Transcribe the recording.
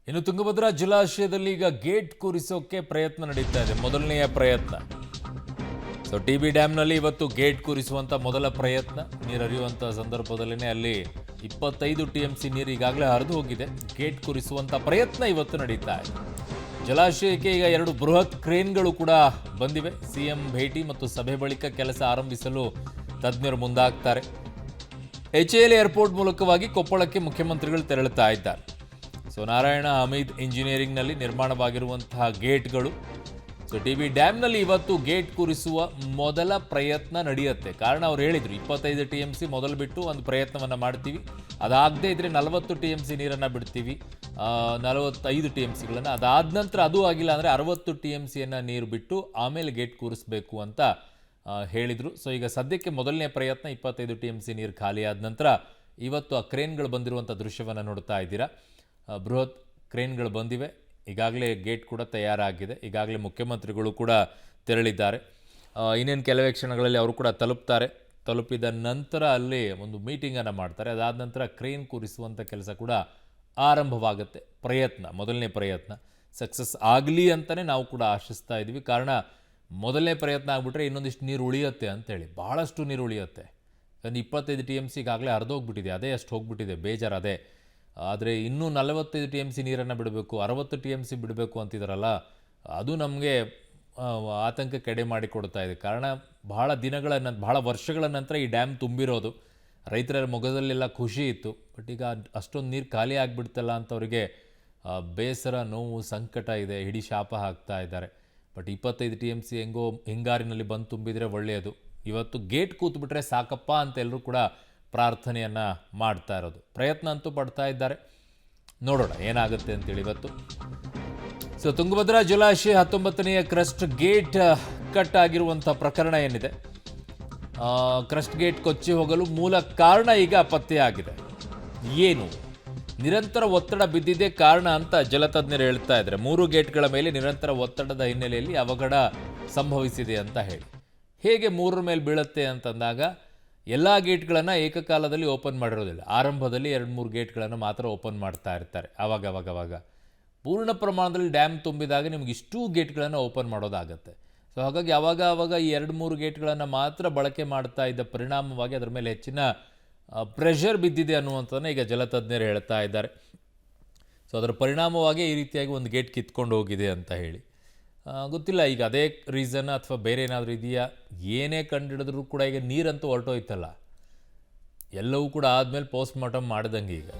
ಇನ್ನು ತುಂಗಭದ್ರಾ ಜಲಾಶಯದಲ್ಲಿ ಈಗ ಗೇಟ್ ಕೂರಿಸೋಕೆ ಪ್ರಯತ್ನ ನಡೀತಾ ಇದೆ. ಮೊದಲನೆಯ ಪ್ರಯತ್ನ. ಸೊ ಟಿಬಿ ಡ್ಯಾಮ್ನಲ್ಲಿ ಇವತ್ತು ಗೇಟ್ ಕೂರಿಸುವಂಥ ಮೊದಲ ಪ್ರಯತ್ನ. ನೀರು ಹರಿಯುವಂಥ ಸಂದರ್ಭದಲ್ಲೇ ಅಲ್ಲಿ 25 TMC ನೀರು ಈಗಾಗಲೇ ಹರಿದು ಹೋಗಿದೆ. ಗೇಟ್ ಕೂರಿಸುವಂಥ ಪ್ರಯತ್ನ ಇವತ್ತು ನಡೀತಾ ಇದೆ. ಜಲಾಶಯಕ್ಕೆ ಈಗ 2 ಬೃಹತ್ ಕ್ರೇನ್ಗಳು ಕೂಡ ಬಂದಿವೆ. ಸಿಎಂ ಭೇಟಿ ಮತ್ತು ಸಭೆ ಬಳಿಕ ಕೆಲಸ ಆರಂಭಿಸಲು ತಜ್ಞರು ಮುಂದಾಗ್ತಾರೆ. HAL ಏರ್ಪೋರ್ಟ್ ಮೂಲಕವಾಗಿ ಕೊಪ್ಪಳಕ್ಕೆ ಮುಖ್ಯಮಂತ್ರಿಗಳು ತೆರಳುತ್ತಾ ಇದ್ದಾರೆ. ಸೊ ನಾರಾಯಣ ಹಮೀದ್ ಇಂಜಿನಿಯರಿಂಗ್ನಲ್ಲಿ ನಿರ್ಮಾಣವಾಗಿರುವಂತಹ ಗೇಟ್ಗಳು. ಸೊ ಟಿಬಿ ಡ್ಯಾಮ್ನಲ್ಲಿ ಇವತ್ತು ಗೇಟ್ ಕೂರಿಸುವ ಮೊದಲ ಪ್ರಯತ್ನ ನಡೆಯುತ್ತೆ. ಕಾರಣ ಅವ್ರು ಹೇಳಿದರು 25 TMC ಮೊದಲು ಬಿಟ್ಟು ಒಂದು ಪ್ರಯತ್ನವನ್ನು ಮಾಡ್ತೀವಿ, ಅದಾಗದೇ ಇದ್ರೆ 40 TMC ನೀರನ್ನು ಬಿಡ್ತೀವಿ, 45 TMCಗಳನ್ನು, ಅದಾದ ನಂತರ ಅದು ಆಗಿಲ್ಲ ಅಂದರೆ 60 TMCಯನ್ನು ನೀರು ಬಿಟ್ಟು ಆಮೇಲೆ ಗೇಟ್ ಕೂರಿಸಬೇಕು ಅಂತ ಹೇಳಿದರು. ಸೊ ಈಗ ಸದ್ಯಕ್ಕೆ ಮೊದಲನೇ ಪ್ರಯತ್ನ 25 TMC ನೀರು ಖಾಲಿಯಾದ ನಂತರ ಇವತ್ತು ಆ ಕ್ರೇನ್ಗಳು ಬಂದಿರುವಂಥ ದೃಶ್ಯವನ್ನು ನೋಡ್ತಾ ಇದ್ದೀರಾ. ಬೃಹತ್ ಕ್ರೇನ್ಗಳು ಬಂದಿವೆ. ಈಗಾಗಲೇ ಗೇಟ್ ಕೂಡ ತಯಾರಾಗಿದೆ. ಈಗಾಗಲೇ ಮುಖ್ಯಮಂತ್ರಿಗಳು ಕೂಡ ತೆರಳಿದ್ದಾರೆ. ಇನ್ನೇನು ಕೆಲವೇ ಕ್ಷಣಗಳಲ್ಲಿ ಅವರು ಕೂಡ ತಲುಪಿದ ನಂತರ ಅಲ್ಲಿ ಒಂದು ಮೀಟಿಂಗನ್ನು ಮಾಡ್ತಾರೆ. ಅದಾದ ನಂತರ ಕ್ರೇನ್ ಕೂರಿಸುವಂಥ ಕೆಲಸ ಕೂಡ ಆರಂಭವಾಗುತ್ತೆ. ಮೊದಲನೇ ಪ್ರಯತ್ನ ಸಕ್ಸಸ್ ಆಗಲಿ ಅಂತಲೇ ನಾವು ಕೂಡ ಆಶಿಸ್ತಾ ಇದ್ದೀವಿ. ಕಾರಣ ಮೊದಲನೇ ಪ್ರಯತ್ನ ಆಗಿಬಿಟ್ರೆ ಇನ್ನೊಂದಿಷ್ಟು ನೀರು ಉಳಿಯುತ್ತೆ ಅಂತೇಳಿ, ಭಾಳಷ್ಟು ನೀರು ಉಳಿಯುತ್ತೆ. 25 TMC ಈಗಾಗಲೇ ಹರಿದೋಗ್ಬಿಟ್ಟಿದೆ, ಅದೇ ಅಷ್ಟು ಹೋಗ್ಬಿಟ್ಟಿದೆ, ಬೇಜಾರು ಅದೇ. ಆದರೆ ಇನ್ನೂ 45 TMC ನೀರನ್ನು ಬಿಡಬೇಕು, 60 TMC ಬಿಡಬೇಕು ಅಂತಿದ್ದಾರಲ್ಲ, ಅದು ನಮಗೆ ಆತಂಕ ಕಡೆ ಮಾಡಿಕೊಡ್ತಾ ಇದೆ. ಕಾರಣ ಬಹಳ ವರ್ಷಗಳ ನಂತರ ಈ ಡ್ಯಾಮ್ ತುಂಬಿರೋದು. ರೈತರ ಮೊಗದಲ್ಲೆಲ್ಲ ಖುಷಿ ಇತ್ತು. ಬಟ್ ಈಗ ಅಷ್ಟೊಂದು ನೀರು ಖಾಲಿ ಆಗಿಬಿಡ್ತಲ್ಲ ಅಂತ ಅವರಿಗೆ ಬೇಸರ, ನೋವು, ಸಂಕಟ ಇದೆ. ಹಿಡಿ ಶಾಪ ಹಾಕ್ತಾ ಇದ್ದಾರೆ. ಬಟ್ 25 TMC ಹೆಂಗೋ ಹಿಂಗಾರಿನಲ್ಲಿ ಬಂದು ತುಂಬಿದರೆ ಒಳ್ಳೆಯದು. ಇವತ್ತು ಗೇಟ್ ಕೂತ್ಬಿಟ್ರೆ ಸಾಕಪ್ಪ ಅಂತ ಎಲ್ಲರೂ ಕೂಡ ಪ್ರಾರ್ಥನೆಯನ್ನು ಮಾಡ್ತಾ ಇರೋದು. ಪ್ರಯತ್ನ ಅಂತೂ ಪಡ್ತಾ ಇದ್ದಾರೆ. ನೋಡೋಣ ಏನಾಗುತ್ತೆ ಅಂತೇಳಿ ಇವತ್ತು. ಸೊ ತುಂಗಭದ್ರಾ ಜಲಾಶಯ 19ನೇ ಕ್ರಸ್ಟ್ ಗೇಟ್ ಕಟ್ ಆಗಿರುವಂಥ ಪ್ರಕರಣ ಏನಿದೆ, ಕ್ರಸ್ಟ್ ಗೇಟ್ ಕೊಚ್ಚಿ ಹೋಗಲು ಮೂಲ ಕಾರಣ ಈಗ ಪತ್ತೆಯಾಗಿದೆ. ಏನು ನಿರಂತರ ಒತ್ತಡ ಬಿದ್ದಿದೆ ಕಾರಣ ಅಂತ ಜಲತಜ್ಞರು ಹೇಳ್ತಾ ಇದ್ದಾರೆ. 3 ಗೇಟ್ಗಳ ಮೇಲೆ ನಿರಂತರ ಒತ್ತಡದ ಹಿನ್ನೆಲೆಯಲ್ಲಿ ಅವಘಡ ಸಂಭವಿಸಿದೆ ಅಂತ ಹೇಳಿ. ಹೇಗೆ 3 ಮೇಲೆ ಬೀಳುತ್ತೆ ಅಂತಂದಾಗ ಎಲ್ಲ ಗೇಟ್ಗಳನ್ನು ಏಕಕಾಲದಲ್ಲಿ ಓಪನ್ ಮಾಡಿರೋದಿಲ್ಲ. ಆರಂಭದಲ್ಲಿ 2-3 ಗೇಟ್ಗಳನ್ನು ಮಾತ್ರ ಓಪನ್ ಮಾಡ್ತಾ ಇರ್ತಾರೆ. ಆವಾಗ ಪೂರ್ಣ ಪ್ರಮಾಣದಲ್ಲಿ ಡ್ಯಾಮ್ ತುಂಬಿದಾಗ ನಿಮ್ಗೆ ಇಷ್ಟೂ ಗೇಟ್ಗಳನ್ನು ಓಪನ್ ಮಾಡೋದಾಗತ್ತೆ. ಸೊ ಹಾಗಾಗಿ ಆವಾಗ ಈ 2-3 ಗೇಟ್ಗಳನ್ನು ಮಾತ್ರ ಬಳಕೆ ಮಾಡ್ತಾ ಇದ್ದ ಪರಿಣಾಮವಾಗಿ ಅದರ ಮೇಲೆ ಹೆಚ್ಚಿನ ಪ್ರೆಷರ್ ಬಿದ್ದಿದೆ ಅನ್ನುವಂಥದ್ದನ್ನು ಈಗ ಜಲತಜ್ಞರು ಹೇಳ್ತಾ ಇದ್ದಾರೆ. ಸೊ ಅದರ ಪರಿಣಾಮವಾಗಿ ಈ ರೀತಿಯಾಗಿ ಒಂದು ಗೇಟ್ ಕಿತ್ಕೊಂಡು ಹೋಗಿದೆ ಅಂತ ಹೇಳಿ. ಗೊತ್ತಿಲ್ಲ ಈಗ ಅದೇ ರೀಸನ್ ಅಥವಾ ಬೇರೆ ಏನಾದರೂ ಇದೆಯಾ. ಏನೇ ಕಂಡುಹಿಡಿದ್ರೂ ಕೂಡ ಈಗ ನೀರಂತೂ ಹೊರಟೋಯ್ತಲ್ಲ, ಎಲ್ಲವೂ ಕೂಡ ಆದಮೇಲೆ ಪೋಸ್ಟ್ ಮಾರ್ಟಮ್ ಮಾಡಿದಂಗೆ ಈಗ.